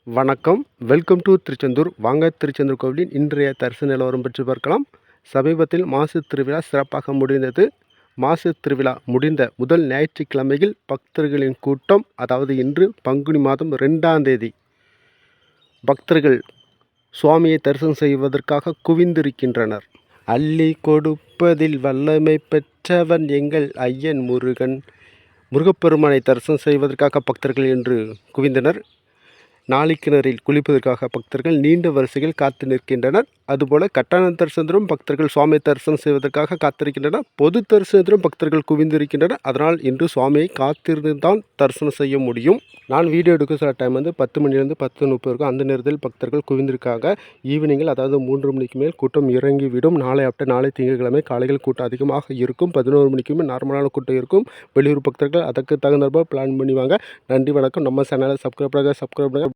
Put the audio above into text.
வணக்கம். Welcome to Tiruchendur. வாங்க திருச்செந்தூர் கோவிலின் இன்றைய தரிசன நிலவரம் பற்றி பார்க்கலாம். சமீபத்தில் மாசி திருவிழா சிறப்பாக முடிந்தது. மாசி திருவிழா முடிந்த முதல் ஞாயிற்றுக்கிழமையில் பக்தர்களின் கூட்டம், அதாவது இன்று பங்குனி மாதம் 2ஆம் தேதி பக்தர்கள் சுவாமியை தரிசனம் செய்வதற்காக குவிந்திருக்கின்றனர். அள்ளி கொடுப்பதில் வல்லமை பெற்றவன் எங்கள் ஐயன் முருகன். முருகப்பெருமானை தரிசனம் செய்வதற்காக பக்தர்கள் இன்று குவிந்தனர். நாளிக்கிணறில் குளிப்பதற்காக பக்தர்கள் நீண்ட வரிசையில் காத்து நிற்கின்றனர். அதுபோல கட்டண தரிசனத்திலும் பக்தர்கள் சுவாமி தரிசனம் செய்வதற்காக காத்திருக்கின்றனர். பொது தரிசனத்திலும் பக்தர்கள் குவிந்திருக்கின்றனர். அதனால் இன்று சுவாமியை காத்திருந்து தான் தரிசனம் செய்ய முடியும். நான் வீடியோ எடுக்க சில டைம் 10 மணிலேருந்து 10:30 இருக்கும். அந்த நேரத்தில் பக்தர்கள் குவிந்திருக்காங்க. ஈவினிங்கில், அதாவது 3 மணிக்கு மேல் கூட்டம் இறங்கிவிடும். நாளை திங்கட்கிழமை காலையில் கூட்டம் அதிகமாக இருக்கும். 11 மணிக்குமே நார்மலான கூட்டம் இருக்கும். வெளியூர் பக்தர்கள் அதற்கு தகுந்தாற்போல் பிளான் பண்ணுவாங்க. நன்றி, வணக்கம். நம்ம சேனலை சப்ஸ்கிரைப் பண்ணுங்க.